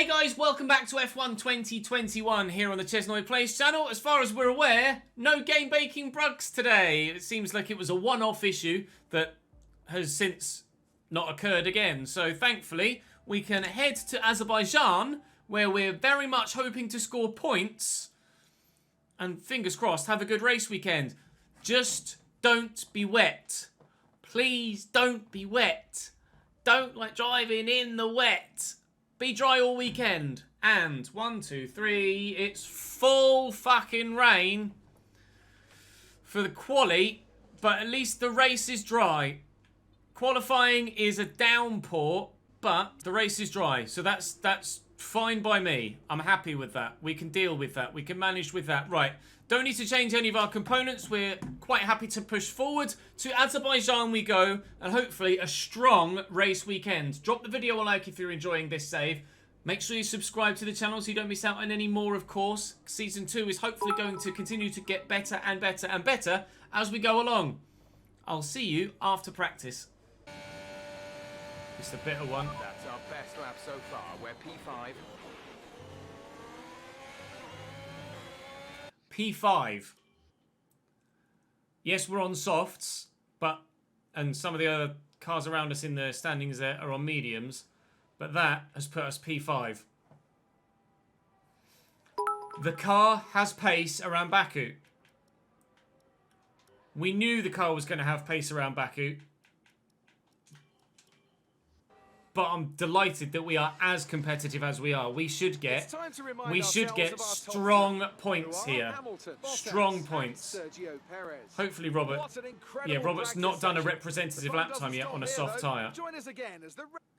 Hey guys, welcome back to F1 2021 here on the ChesnoidPlays channel. As far as we're aware, no game breaking bugs today. It seems like it was a one-off issue that has since not occurred again. So thankfully, we can head to Azerbaijan, where we're very much hoping to score points. And fingers crossed, have a good race weekend. Just don't be wet. Please don't be wet. Don't like driving in the wet. Be dry all weekend. And 1, 2, 3, it's full fucking rain for the quali, but at least the race is dry. Qualifying is a downpour, but the race is dry, so that's fine by me. I'm happy with that. We can deal with that. We can manage with that. Right. Don't need to change any of our components. We're quite happy to push forward. To Azerbaijan we go, and hopefully a strong race weekend. Drop the video a like if you're enjoying this save. Make sure you subscribe to the channel so you don't miss out on any more, of course. Season 2 is hopefully going to continue to get better and better and better as we go along. I'll see you after practice. It's a bitter one. That's our best lap so far. We're P5. P5. Yes, we're on softs, and some of the other cars around us in the standings there are on mediums, but that has put us P5. The car has pace around Baku. We knew the car was going to have pace around Baku, but I'm delighted that we are as competitive as we are. We should get strong points here. Strong points. Hopefully Robert. Yeah, Robert's not done a representative lap time yet on a soft tyre.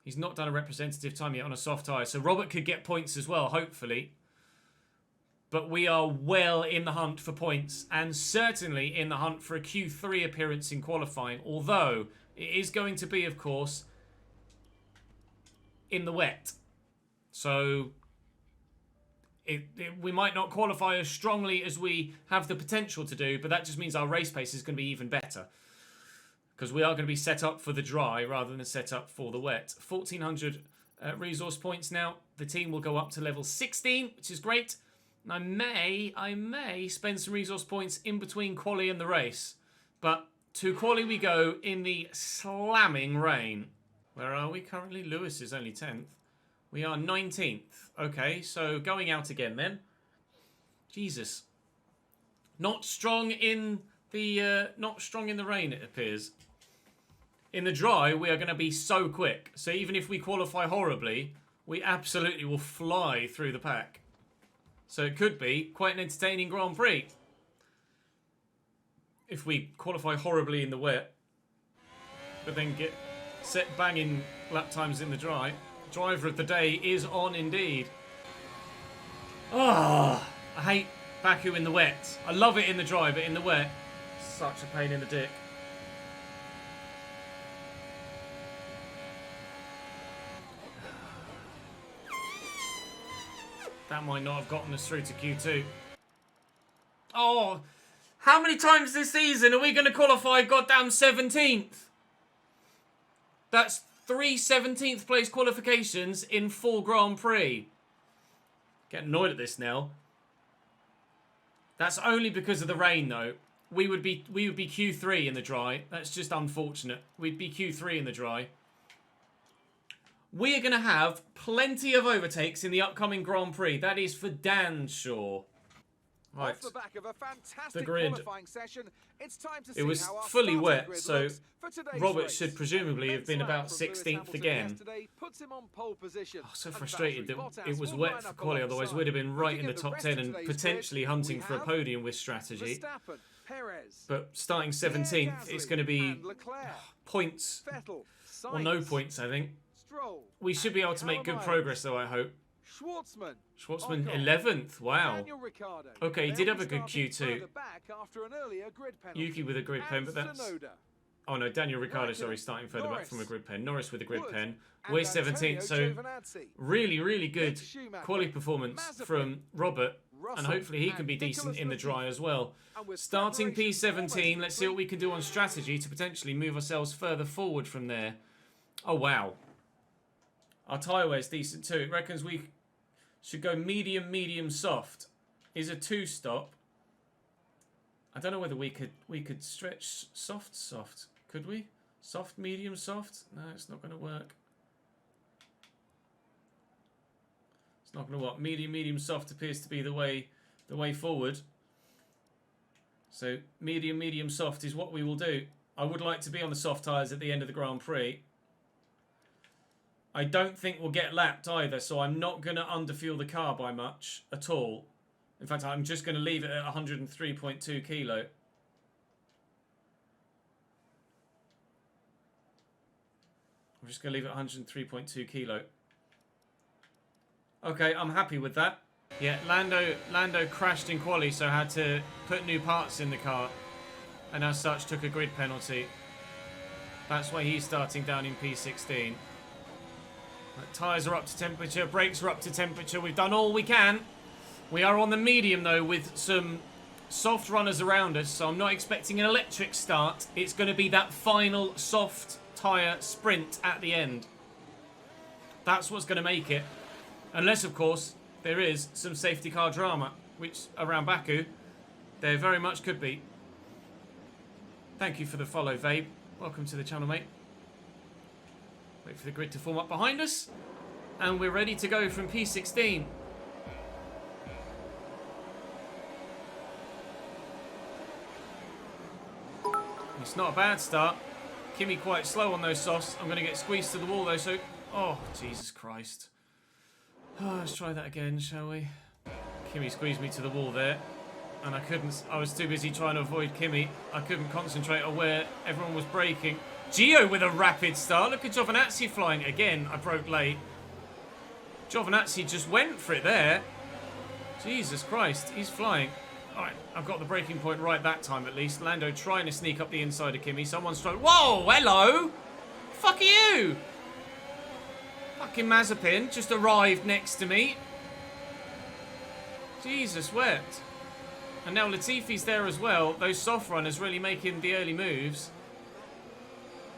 He's not done a representative time yet on a soft tyre. So Robert could get points as well, hopefully. But we are well in the hunt for points, and certainly in the hunt for a Q3 appearance in qualifying. Although it is going to be, of course, in the wet, so we might not qualify as strongly as we have the potential to do, but that just means our race pace is going to be even better, because we are going to be set up for the dry rather than set up for the wet. 1400 resource points now. The team will go up to level 16, which is great. And I may spend some resource points in between quali and the race, but to quali we go in the slamming rain. Where are we currently? Lewis is only 10th. We are 19th. Okay, so going out again then. Jesus. Not strong in the rain, it appears. In the dry, we are going to be so quick. So even if we qualify horribly, we absolutely will fly through the pack. So it could be quite an entertaining Grand Prix. If we qualify horribly in the wet, but then get set banging lap times in the dry. Driver of the day is on indeed. Ah, I hate Baku in the wet. I love it in the dry, but in the wet, such a pain in the dick. That might not have gotten us through to Q2. Oh, how many times this season are we going to qualify goddamn 17th? That's 3 17th place qualifications in 4 Grand Prix. Getting annoyed at this now. That's only because of the rain, though. We would be Q3 in the dry. That's just unfortunate. We'd be Q3 in the dry. We are going to have plenty of overtakes in the upcoming Grand Prix. That is for damn sure. Right, Off the back of a fantastic the grid. qualifying session, it's time to It was see how our fully starting wet, grid so looks for today's Robert race. should presumably have been about 16th again. Puts him on pole position, Oh, so and frustrated that Valtteri it was Bottas wet will for line up quali, otherwise alongside. we'd have been right Looking in the at the top rest 10 of and today's potentially grid, hunting we for a have podium with strategy. Verstappen, Perez, But starting 17th, it's going to be points, Vettel, or no Sainz, points, I think. Stroll, We should be able to make good progress, though, I hope. Schwartzman, Schwartzman Ocon, 11th, wow. Daniel Ricciardo. Okay, he They'll did have be a good starting Q2. further back after an earlier grid penalty. Yuki with a grid pen, but that's... Tsunoda, Oh no, Daniel Ricciardo, sorry, starting further back Norris, from a grid pen. Norris with a grid Wood, pen. and We're Antonio 17th, so Giovinazzi. really good Mick Schumacher, quality performance Mazepin, from Robert. And Russell, hopefully he can and be decent Nicholas in the dry as well. And with Starting preparation P17, almost let's see what we can do on strategy to potentially move ourselves further forward from there. Oh wow. Our tyre wear's decent too. It reckons we Should go medium, medium, soft. Is a 2-stop. I don't know whether we could stretch soft, soft. Could we? Soft, medium, soft? No, it's not going to work. It's not going to work. Medium, medium, soft appears to be the way forward. So medium, medium, soft is what we will do. I would like to be on the soft tyres at the end of the Grand Prix. I don't think we'll get lapped either, so I'm not going to underfuel the car by much at all. In fact, I'm just going to leave it at 103.2 kilo. I'm just going to leave it at 103.2 kilo. Okay, I'm happy with that. Yeah, Lando crashed in quali, so had to put new parts in the car. And as such, took a grid penalty. That's why he's starting down in P16. Tyres are up to temperature, brakes are up to temperature. We've done all we can. We are on the medium, though, with some soft runners around us, so I'm not expecting an electric start. It's going to be that final soft tyre sprint at the end. That's what's going to make it. Unless, of course, there is some safety car drama, which around Baku, there very much could be. Thank you for the follow, Vabe. Welcome to the channel, mate. Wait for the grid to form up behind us. And we're ready to go from P16. It's not a bad start. Kimi quite slow on those softs. I'm going to get squeezed to the wall, though, so... Oh, Jesus Christ. Oh, let's try that again, shall we? Kimi squeezed me to the wall there. And I couldn't... I was too busy trying to avoid Kimi. I couldn't concentrate on where everyone was braking. Gio with a rapid start. Look at Giovinazzi flying. Again, I broke late. Giovinazzi just went for it there. Jesus Christ, he's flying. Alright, I've got the braking point right that time at least. Lando trying to sneak up the inside of Kimi. Someone's trying... Whoa, hello! Fuck are you? Fucking Mazepin just arrived next to me. Jesus wept. And now Latifi's there as well. Those soft runners really making the early moves.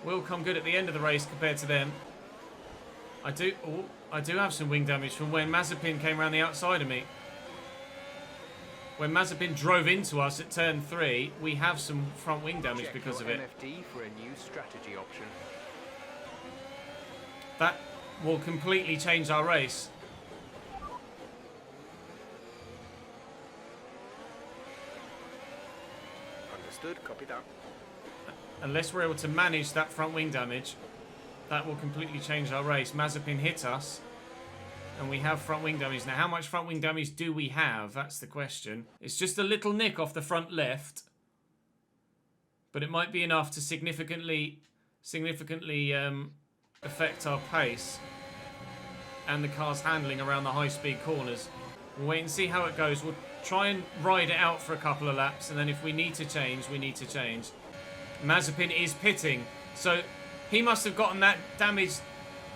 Will come good at the end of the race compared to them. I do have some wing damage from when Mazepin came around the outside of me. When Mazepin drove into us at turn 3, we have some front wing damage because of it. MFD for a new strategy option. That will completely change our race. Understood, copy that. Unless we're able to manage that front wing damage, that will completely change our race. Mazepin hit us, and we have front wing damage. Now, how much front wing damage do we have? That's the question. It's just a little nick off the front left, but it might be enough to significantly affect our pace and the car's handling around the high-speed corners. We'll wait and see how it goes. We'll try and ride it out for a couple of laps, and then if we need to change, we need to change. Mazepin is pitting, so he must have gotten that damage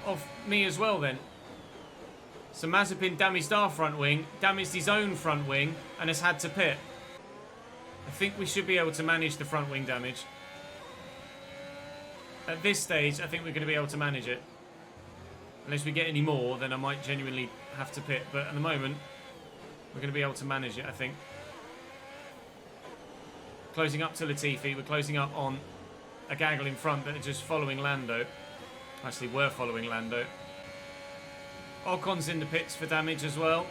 off me as well then. So Mazepin damaged our front wing, damaged his own front wing, and has had to pit. I think we should be able to manage the front wing damage. At this stage, I think we're going to be able to manage it. Unless we get any more, then I might genuinely have to pit. But at the moment, we're going to be able to manage it, I think. Closing up to Latifi. We're closing up on a gaggle in front that are just following Lando. Actually, we're following Lando. Ocon's in the pits for damage as well.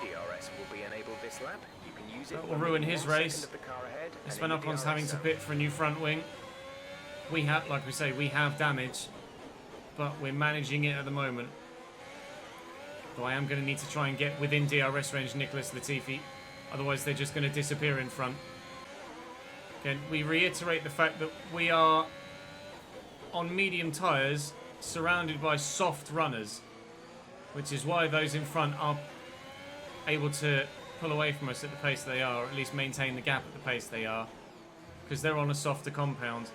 DRS will be enabled this lap. You can use it. That will ruin his race. When Ocon's having to pit for a new front wing. We have, like we say, we have damage, but we're managing it at the moment. Though I am going to need to try and get within DRS range Nicholas Latifi, otherwise they're just going to disappear in front. Again, we reiterate the fact that we are on medium tyres, surrounded by soft runners, which is why those in front are able to pull away from us at the pace they are, or at least maintain the gap at the pace they are, because they're on a softer compound.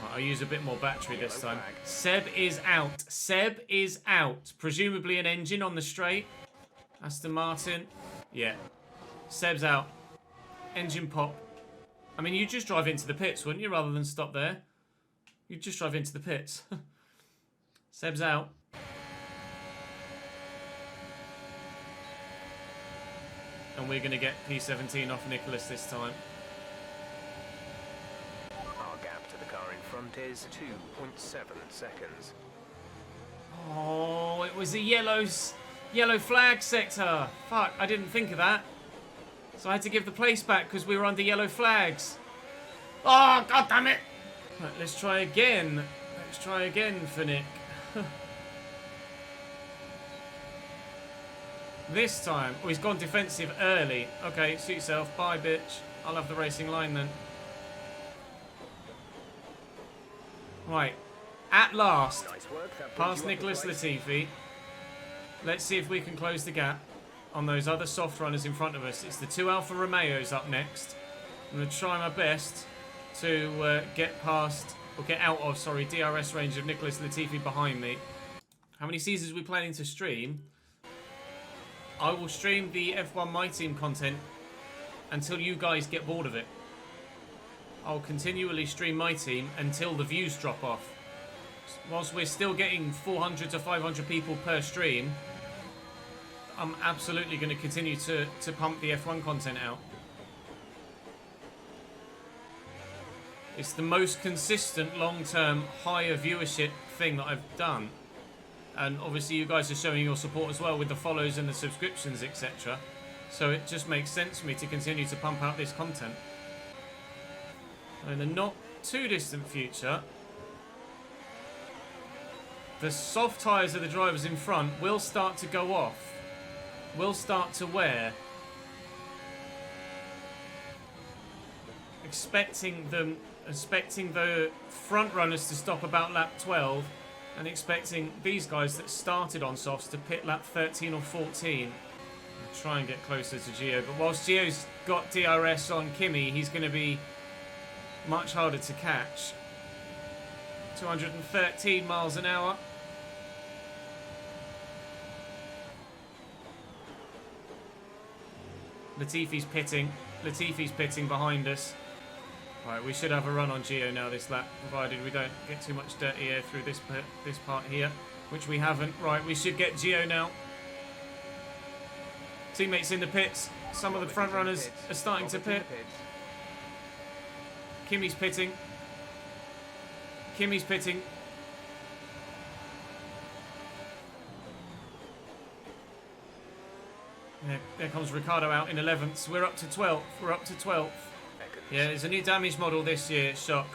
Right, I'll use a bit more battery this time. Seb is out. Seb is out. Presumably an engine on the straight. Aston Martin. Yeah. Seb's out. Engine pop. I mean, you'd just drive into the pits, wouldn't you, rather than stop there? You'd just drive into the pits. Seb's out. and we're going to get P17 off Nicholas this time. Our gap to the car in front is 2.7 seconds. Oh, it was a yellow flag sector. Fuck, I didn't think of that. So I had to give the place back because we were under yellow flags. Oh, god damn it. Right, let's try again. Let's try again for Nick. This time, oh, he's gone defensive early. Okay, suit yourself. Bye, bitch. I'll have the racing line then. Right. At last, Nice work. That brings past you up Nicholas the place. Latifi. Let's see if we can close the gap on those other soft runners in front of us. It's the 2 Alfa Romeos up next. I'm going to try my best to get past, or get out of, sorry, DRS range of Nicholas Latifi behind me. How many seasons are we planning to stream? I will stream the F1 My Team content until you guys get bored of it. I'll continually stream my team until the views drop off. Whilst we're still getting 400 to 500 people per stream, I'm absolutely going to continue to pump the F1 content out. It's the most consistent, long-term, higher viewership thing that I've done. And obviously you guys are showing your support as well with the follows and the subscriptions, etc. So it just makes sense for me to continue to pump out this content. In the not too distant future, the soft tyres of the drivers in front will start to go off. Will start to wear. Expecting the front runners to stop about lap 12 and expecting these guys that started on softs to pit lap 13 or 14. I'll try and get closer to Gio, but whilst Gio's got DRS on Kimi, he's going to be much harder to catch. 213 miles an hour. Latifi's pitting. Latifi's pitting behind us. Right, we should have a run on Gio now this lap, provided we don't get too much dirty air through this part here, which we haven't. Right, we should get Gio now. Teammates in the pits. Some of the front runners are starting to pit. Kimi's pitting. Kimi's pitting. There comes Ricardo out in 11th. We're up to 12th. We're up to 12th. Yeah, there's a new damage model this year, shock.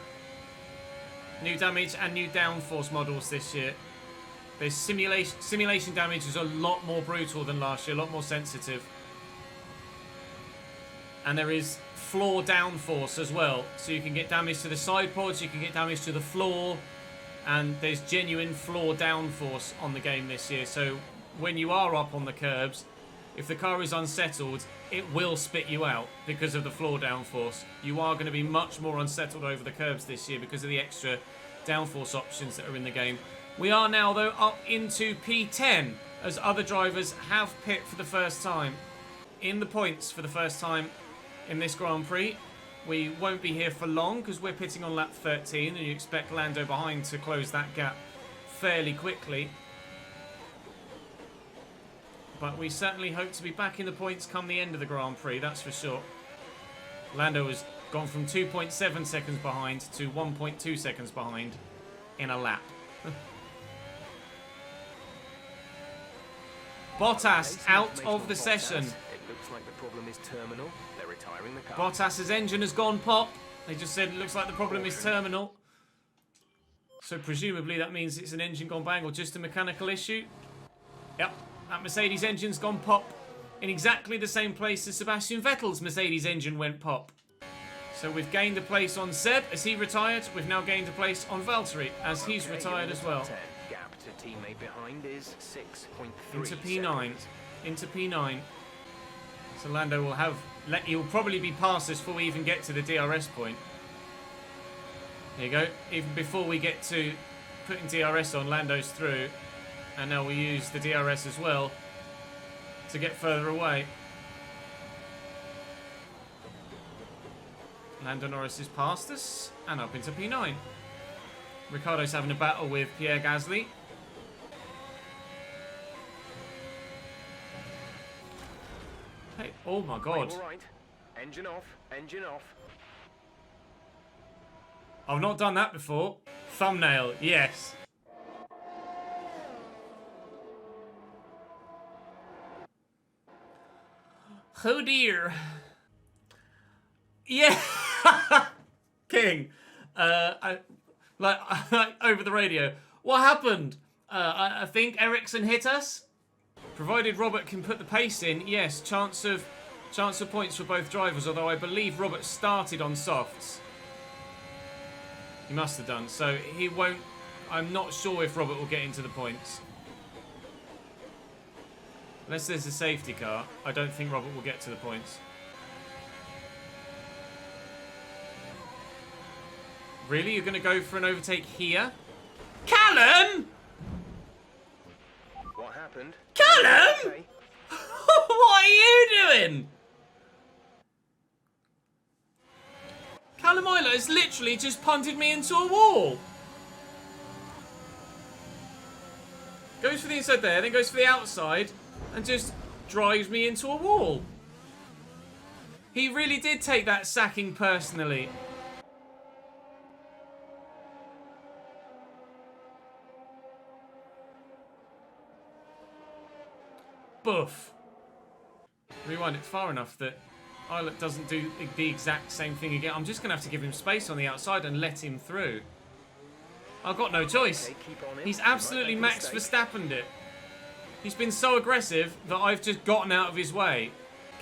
New damage and new downforce models this year. There's simulation damage is a lot more brutal than last year, a lot more sensitive. And there is floor downforce as well. So you can get damage to the side pods, you can get damage to the floor, and there's genuine floor downforce on the game this year. So when you are up on the curbs, if the car is unsettled, it will spit you out because of the floor downforce. You are going to be much more unsettled over the curbs this year because of the extra downforce options that are in the game. We are now, though, up into P10 as other drivers have pit for the first time in the points for the first time in this Grand Prix. We won't be here for long because we're pitting on lap 13 and you expect Lando behind to close that gap fairly quickly. But we certainly hope to be back in the points come the end of the Grand Prix, that's for sure. Lando has gone from 2.7 seconds behind to 1.2 seconds behind in a lap. Bottas out of the session. It looks like the problem is terminal. They're retiring the car. Bottas's engine has gone pop. They just said it looks like the problem is terminal. So presumably that means it's an engine gone bang or just a mechanical issue. Yep. That Mercedes engine's gone pop in exactly the same place as Sebastian Vettel's Mercedes engine went pop. So we've gained a place on Seb as he retired. We've now gained a place on Valtteri as he's retired as well. 10. Gap to teammate behind is 6.3 Into P9. seconds. Into P9. So Lando will have... He'll probably be past us before we even get to the DRS point. There you go. Even before we get to putting DRS on, Lando's through. And now we use the DRS as well to get further away. Lando Norris is past us and up into P9. Ricciardo's having a battle with Pierre Gasly. Hey, oh my God. All right. Engine off. Engine off. I've not done that before. Thumbnail, yes. Oh dear. Yeah. King. Like over the radio. What happened? I think Ericsson hit us. Provided Robert can put the pace in, yes, chance of points for both drivers, although I believe Robert started on softs. He must have done, so he won't. I'm not sure if Robert will get into the points. Unless there's a safety car, I don't think Robert will get to the points. Really? You're going to go for an overtake here? Callum! What happened? Callum! Okay. What are you doing? Callum Isla has literally just punted me into a wall. Goes for the inside there, then goes for the outside, and just drives me into a wall. He really did take that sacking personally. Boof. Rewind it far enough that Islet doesn't do the exact same thing again. I'm just going to have to give him space on the outside and let him through. I've got no choice. Okay, keep on him. He's You might absolutely make a Max mistake. Verstappened it. He's been so aggressive that I've just gotten out of his way.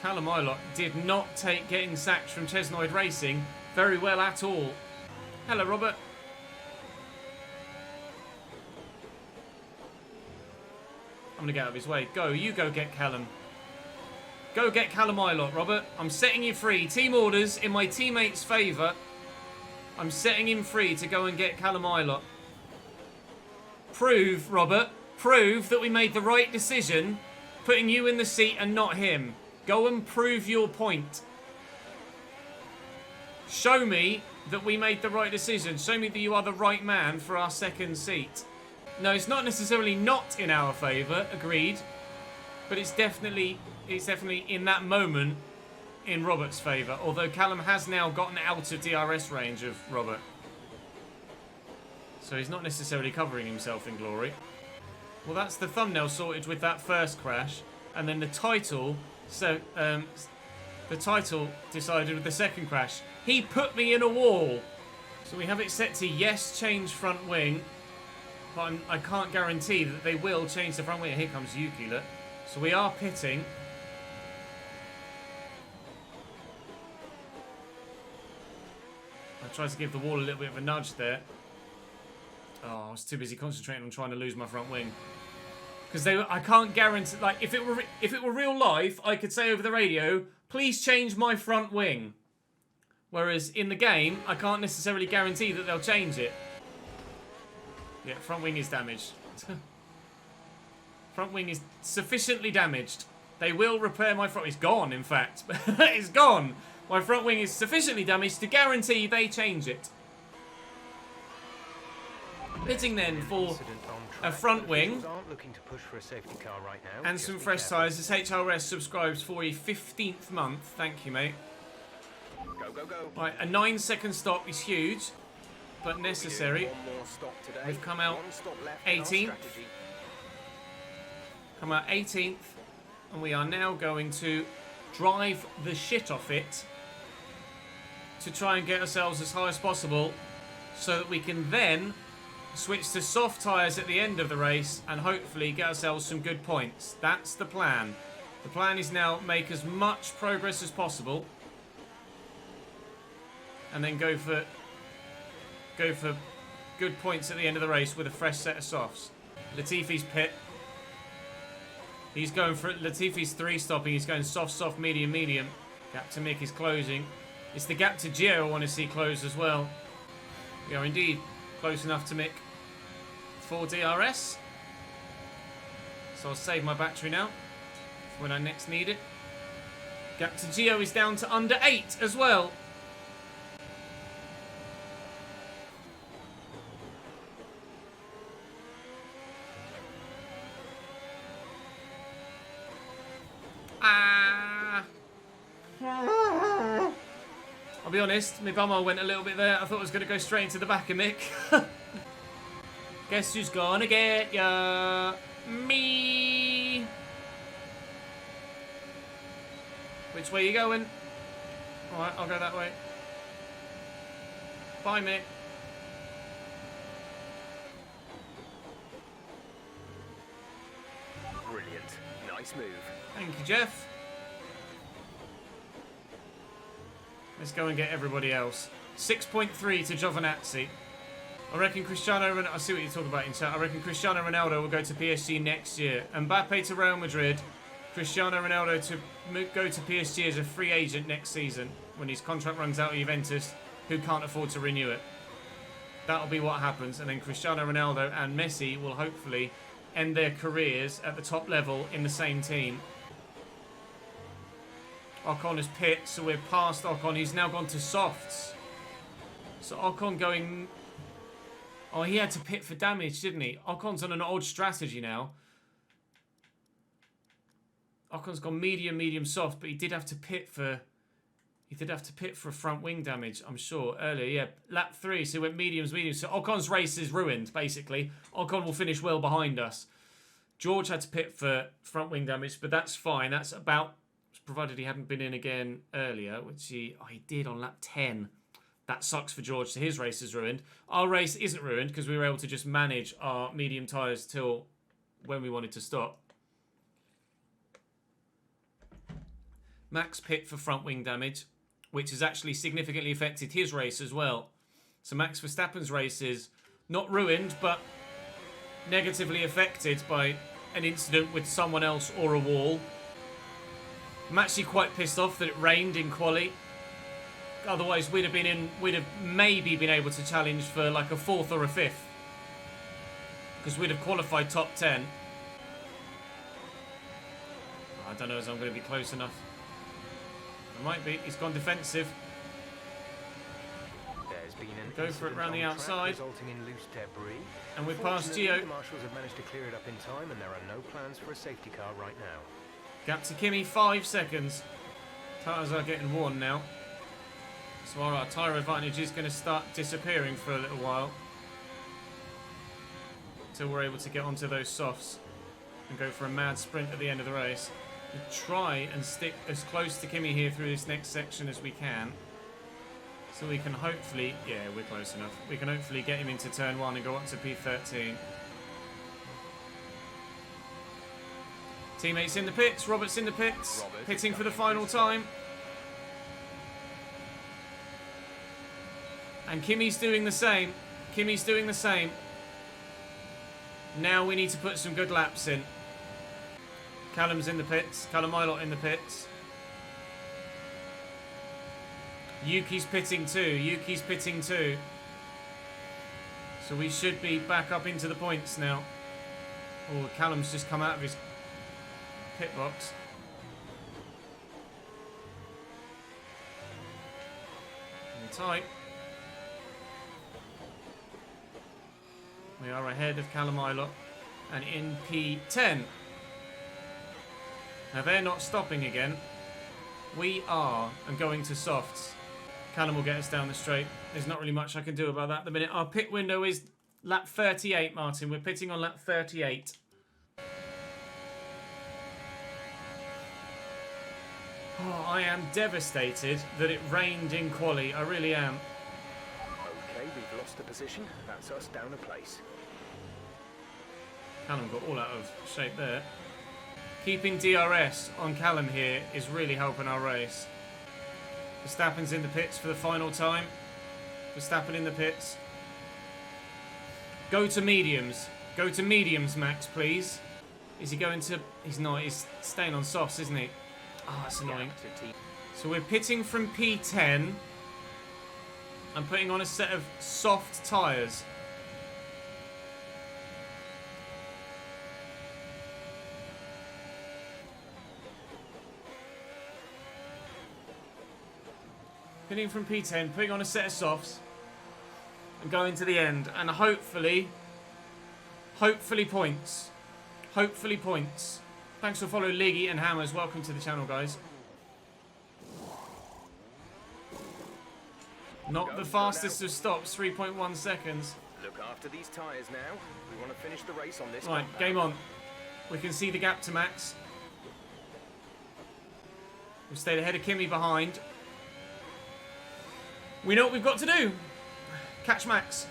Callum Ilott did not take getting sacked from Chesnoid Racing very well at all. Hello, Robert. I'm going to get out of his way. Go, you go get Callum. Go get Callum Ilott, Robert. I'm setting you free. Team orders in my teammate's favour. I'm setting him free to go and get Callum Ilott. Prove, Robert, prove that we made the right decision putting you in the seat and not him. Go and prove your point. Show me that we made the right decision. Show me that you are the right man for our second seat. No, it's not necessarily not in our favour, agreed. But it's definitely in that moment in Robert's favour. Although Callum has now gotten out of DRS range of Robert. So he's not necessarily covering himself in glory. Well, that's the thumbnail sorted with that first crash. And then the title, the title decided with the second crash. He put me in a wall. So we have it set to yes, change front wing. But I can't guarantee that they will change the front wing. Here comes Yuki, look. So we are pitting. I tried to give the wall a little bit of a nudge there. Oh, I was too busy concentrating on trying to lose my front wing. Because I can't guarantee, like, if it were real life, I could say over the radio, please change my front wing. Whereas in the game, I can't necessarily guarantee that they'll change it. Yeah, front wing is damaged. Front wing is sufficiently damaged. They will repair my front. It's gone, in fact. It's gone. My front wing is sufficiently damaged to guarantee they change it. Pitting then for a front wing and some fresh tyres as HRS subscribes for a 15th month. Thank you, mate. Go, go, go. Right, a 9-second stop is huge, but necessary. One more stop today. We've come out One stop left in our 18th. strategy. Come out 18th, and we are now going to drive the shit off it to try and get ourselves as high as possible so that we can then switch to soft tyres at the end of the race and hopefully get ourselves some good points. That's the plan. The plan is now make as much progress as possible and then go for good points at the end of the race with a fresh set of softs. Latifi's pit. He's going for it. Latifi's 3-stopping. He's going soft, soft, medium, medium. Gap to Mick is closing. It's the gap to Gio I want to see close as well. We are indeed close enough to Mick for DRS. So I'll save my battery now for when I next need it. Gap to Gio is down to under 8 as well. I'll be honest, my bummer went a little bit there. I thought I was going to go straight into the back of Mick. Guess who's gonna get ya? Me. Which way are you going? Alright, I'll go that way. Bye, Mick. Brilliant. Nice move. Thank you, Jeff. Let's go and get everybody else. 6.3 to Giovinazzi. I reckon Cristiano Ronaldo... I see what you're talking about in chat. I reckon Cristiano Ronaldo will go to PSG next year. Mbappe to Real Madrid. Cristiano Ronaldo to go to PSG as a free agent next season when his contract runs out at Juventus, who can't afford to renew it. That'll be what happens. And then Cristiano Ronaldo and Messi will hopefully end their careers at the top level in the same team. Ocon is pit, so we're past Ocon. He's now gone to softs. So Ocon going... Oh, he had to pit for damage, didn't he? Ocon's on an old strategy now. Ocon's gone medium, medium, soft, but he did have to pit for... He did have to pit for front wing damage, I'm sure, earlier. Yeah, lap 3, so he went mediums, mediums. So Ocon's race is ruined, basically. Ocon will finish well behind us. George had to pit for front wing damage, but that's fine. That's about... Provided he hadn't been in again earlier, which he did on lap 10. That sucks for George, so his race is ruined. Our race isn't ruined because we were able to just manage our medium tyres till when we wanted to stop. Max pit for front wing damage, which has actually significantly affected his race as well. So Max Verstappen's race is not ruined, but negatively affected by an incident with someone else or a wall. I'm actually quite pissed off that it rained in quali. Otherwise, we'd have maybe been able to challenge for like a 4th or a 5th. Because we'd have qualified top 10. I don't know as I'm going to be close enough. I might be. He's gone defensive. There's been an Go for it round the outside. Resulting in loose debris. And we're past Fortunately, Gio. the marshals have managed to clear it up in time, and there are no plans for a safety car right now. Gap to Kimi, 5 seconds. Tyres are getting worn now. So our tyre advantage is going to start disappearing for a little while. Until we're able to get onto those softs and go for a mad sprint at the end of the race. We'll try and stick as close to Kimi here through this next section as we can. So we can hopefully... Yeah, we're close enough. We can hopefully get him into turn 1 and go up to P13. Teammates in the pits, Robert's in the pits, pitting for the final time. And Kimi's doing the same. Kimi's doing the same. Now we need to put some good laps in. Callum's in the pits, Callum Milot in the pits. Yuki's pitting too, Yuki's pitting too. So we should be back up into the points now. Oh, Callum's just come out of his pit box. And tight. We are ahead of Callum Milot and in P10. Now they're not stopping again. We are and going to softs. Callum will get us down the straight. There's not really much I can do about that at the minute. Our pit window is lap 38, Martin. We're pitting on lap 38. Oh, I am devastated that it rained in quali. I really am. Okay, we've lost the position. That's us down a place. Callum got all out of shape there. Keeping DRS on Callum here is really helping our race. Verstappen's in the pits for the final time. Verstappen in the pits. Go to mediums. Go to mediums, Max, please. Is he going to... He's not. He's staying on softs, isn't he? Oh, that's annoying. So we're pitting from P10. I'm putting on a set of soft tyres. Pitting from P10, putting on a set of softs. And going to the end. And hopefully points. Hopefully points. Thanks for following Liggy and Hammers. Welcome to the channel, guys. Not the fastest of stops, 3.1 seconds. Look after these tyres now. We want to finish the race on this. Right, compound. game on. We can see the gap to Max. We've stayed ahead of Kimi behind. We know what we've got to do. Catch Max.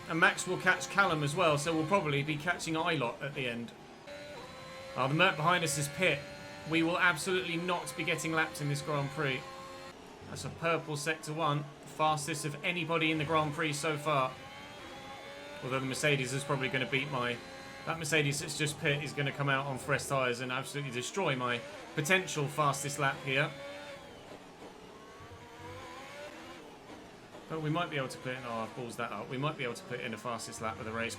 And Max will catch Callum as well, so we'll probably be catching Ilott at the end. The Merc behind us is Pit. We will absolutely not be getting lapped in this Grand Prix. That's a purple Sector 1. Fastest of anybody in the Grand Prix so far. Although the Mercedes is probably going to beat my... That Mercedes that's just Pit is going to come out on fresh tyres and absolutely destroy my potential fastest lap here. But we might be able to put in... Oh, I've balls that up. We might be able to put in the fastest lap of the race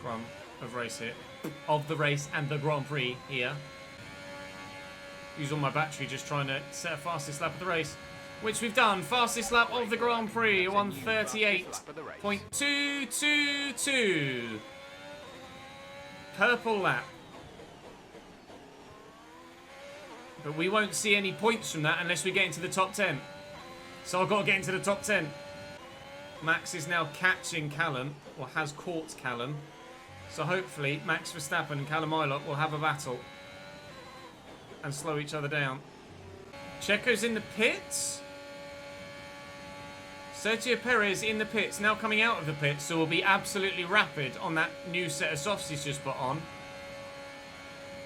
here. Of the race and the Grand Prix here. Use all my battery just trying to set a fastest lap of the race. Which we've done. Fastest lap of the Grand Prix. 1:38.222. Purple lap. But we won't see any points from that unless we get into the top 10. So I've got to get into the top 10. Max is now catching Callum, or has caught Callum. So hopefully Max Verstappen and Callum Ilott will have a battle and slow each other down. Checo's in the pits. Sergio Perez in the pits, now coming out of the pits, so will be absolutely rapid on that new set of softs he's just put on.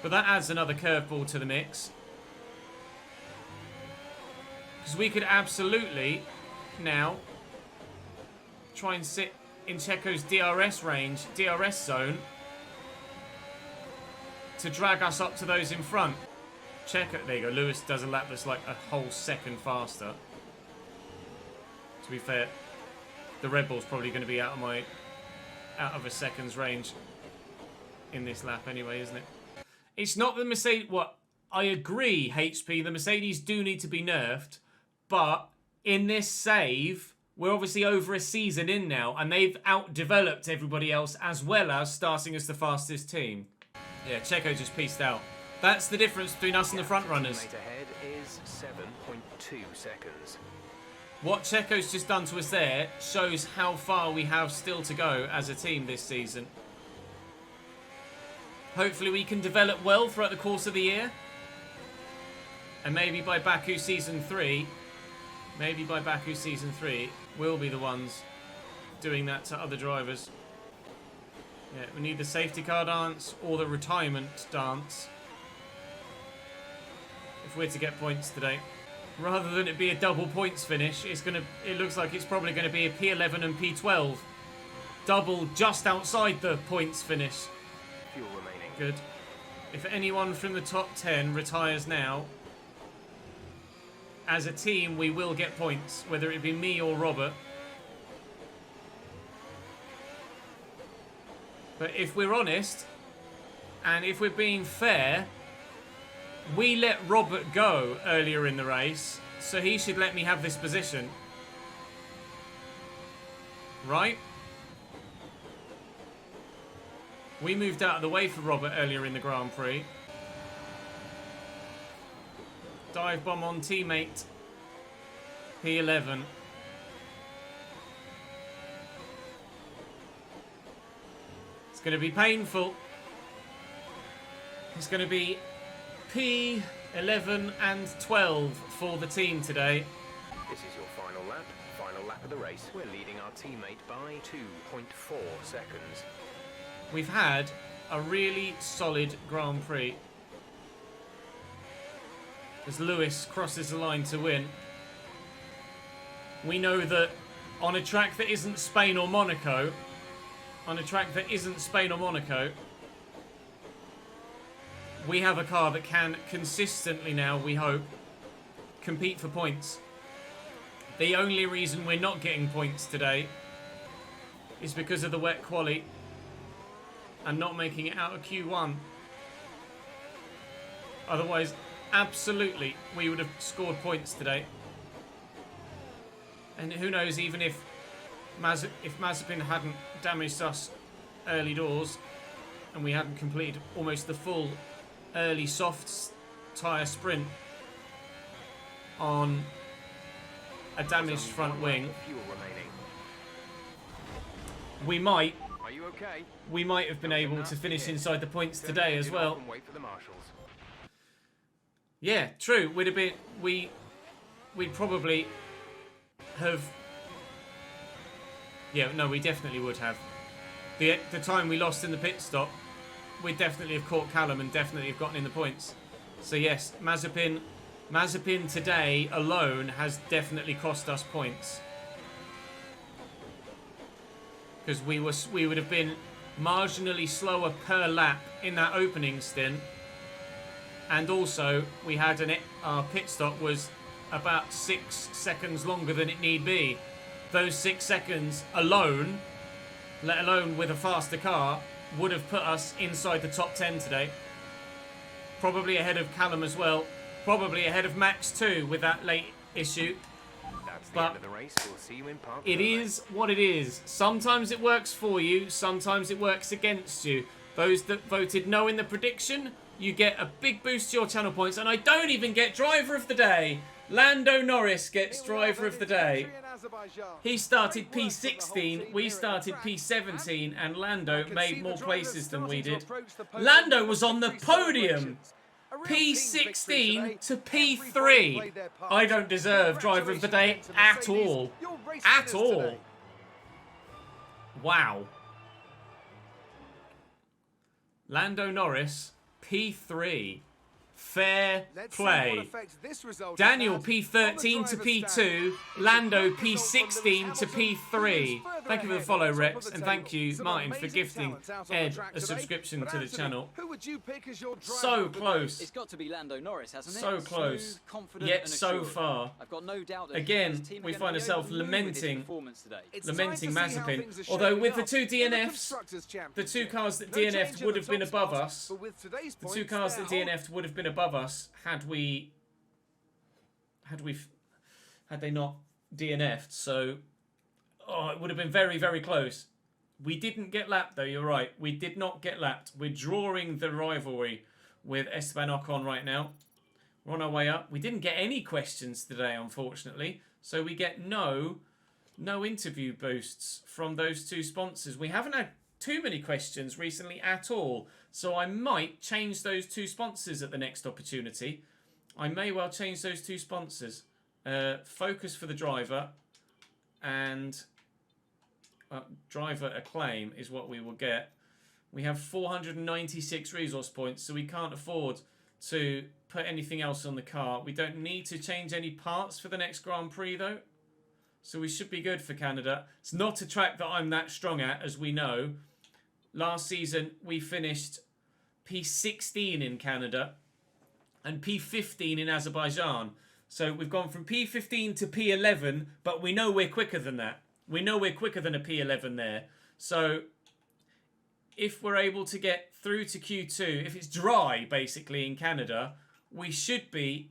But that adds another curveball to the mix. Because we could absolutely now try and sit in Checo's DRS range, DRS zone, to drag us up to those in front. Checo, there you go, Lewis does a lap that's like a whole second faster. To be fair, the Red Bull's probably going to be out of a second's range in this lap anyway, isn't it? It's not the Mercedes... What? I agree, HP, the Mercedes do need to be nerfed, but in this save, we're obviously over a season in now, and they've outdeveloped everybody else as well as starting as the fastest team. Yeah, Checo just pieced out. That's the difference between us and the front runners. Ahead is 7.2 seconds. What Checo's just done to us there shows how far we have still to go as a team this season. Hopefully we can develop well throughout the course of the year. And maybe by Baku Season 3, we'll be the ones doing that to other drivers. Yeah, we need the safety car dance or the retirement dance if we're to get points today. Rather than it be a double points finish, it looks like it's probably going to be a P11 and P12. Double just outside the points finish. Fuel remaining. Good. If anyone from the top 10 retires now, as a team we will get points, whether it be me or Robert. But if we're honest, and if we're being fair, we let Robert go earlier in the race, so he should let me have this position. Right? We moved out of the way for Robert earlier in the Grand Prix. Dive bomb on teammate. P11. It's going to be painful. It's going to be P11 and 12 for the team today. This is your final lap of the race. We're leading our teammate by 2.4 seconds. We've had a really solid Grand Prix as Lewis crosses the line to win. We know that on a track that isn't Spain or Monaco, we have a car that can consistently now, we hope, compete for points. The only reason we're not getting points today is because of the wet quali and not making it out of Q1. Otherwise, absolutely, we would have scored points today. And who knows, even if Mazepin hadn't damaged us early doors and we hadn't completed almost the full early soft tyre sprint on a damaged There's only front one wing, lap of fuel remaining. Are you okay? we might have been able to finish inside the points Turn today the as engine well. off and wait for the marshals. Yeah, true. We'd have been, we'd probably have. Yeah, no, we definitely would have. The time we lost in the pit stop, we'd definitely have caught Callum and definitely have gotten in the points. So yes, Mazepin today alone has definitely cost us points. Because we would have been marginally slower per lap in that opening stint. And also, we had our pit stop was about 6 seconds longer than it need be. Those 6 seconds alone, let alone with a faster car, would have put us inside the top 10 today. Probably ahead of Callum as well. Probably ahead of Max too with that late issue. That's the But end of the race. We'll see you in park. it is what it is. Sometimes it works for you, sometimes it works against you. Those that voted no in the prediction, you get a big boost to your channel points, and I don't even get driver of the day. Lando Norris gets driver of the day. He started P16, we started P17, and Lando made more places than we did. Lando was on the podium. P16 to P3. I don't deserve driver of the day at all. At all. Wow. Lando Norris, P3. Fair play. Daniel P13 to P2, Lando P16 to P3. Thank you for the follow, Rex, and thank you, Martin, for gifting Ed a subscription to the channel. So close. It's got to be Lando Norris, hasn't it? So close. Smooth, confident, Yet and so assured. far. I've got no doubt that Again, his team are we gonna find be ourselves over the moon with his lamenting performance today. Mazepin. Although with the two DNFs, the two cars that DNF'd would have been above us. The two cars that DNF'd would have been above us had they not DNF'd. So, it would have been very, very close. We didn't get lapped though. You're right. We did not get lapped. We're drawing the rivalry with Esteban Ocon right now. We're on our way up. We didn't get any questions today, unfortunately. So we get no interview boosts from those two sponsors. We haven't had too many questions recently at all. So I might change those two sponsors at the next opportunity. I may well change those two sponsors. Focus for the driver and driver acclaim is what we will get. We have 496 resource points, so we can't afford to put anything else on the car. We don't need to change any parts for the next Grand Prix though. So we should be good for Canada. It's not a track that I'm that strong at, as we know. Last season, we finished P16 in Canada and P15 in Azerbaijan. So we've gone from P15 to P11, but we know we're quicker than that. We know we're quicker than a P11 there. So if we're able to get through to Q2, if it's dry basically in Canada, we should be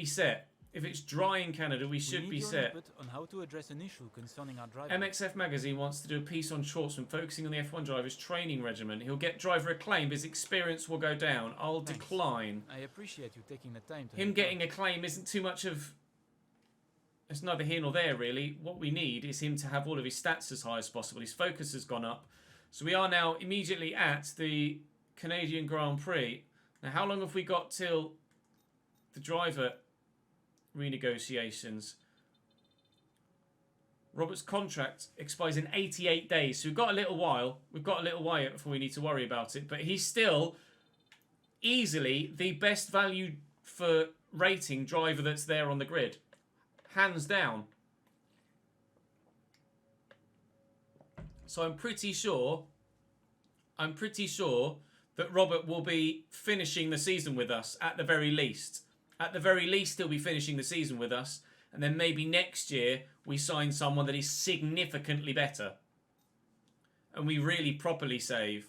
set. If it's dry in Canada, we should be set. On how to address an issue concerning our driver. MXF Magazine wants to do a piece on Schwartzman focusing on the F1 driver's training regimen. He'll get driver acclaim, but his experience will go down. I'll decline. I appreciate you taking the time to Him getting acclaim isn't too much of... It's neither here nor there, really. What we need is him to have all of his stats as high as possible. His focus has gone up. So we are now immediately at the Canadian Grand Prix. Now, how long have we got till the driver renegotiations? Robert's contract expires in 88 days, so we've got a little while. We've got a little while before we need to worry about it. But he's still easily the best value for rating driver that's there on the grid. Hands down. So I'm pretty sure that Robert will be finishing the season with us at the very least. At the very least, he'll be finishing the season with us. And then maybe next year, we sign someone that is significantly better. And we really properly save.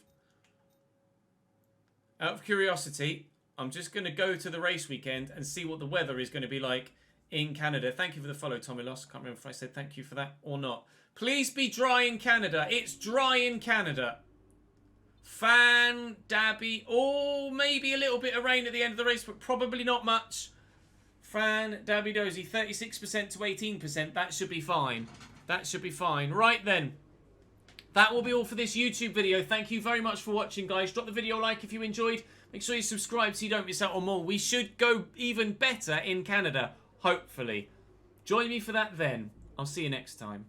Out of curiosity, I'm just going to go to the race weekend and see what the weather is going to be like in Canada. Thank you for the follow, Tommy Loss. I can't remember if I said thank you for that or not. Please be dry in Canada. It's dry in Canada. Dabby. Oh, maybe a little bit of rain at the end of the race, but probably not much. Fran Dabidozi, 36% to 18%. That should be fine. That should be fine. Right then. That will be all for this YouTube video. Thank you very much for watching, guys. Drop the video a like if you enjoyed. Make sure you subscribe so you don't miss out on more. We should go even better in Canada, hopefully. Join me for that then. I'll see you next time.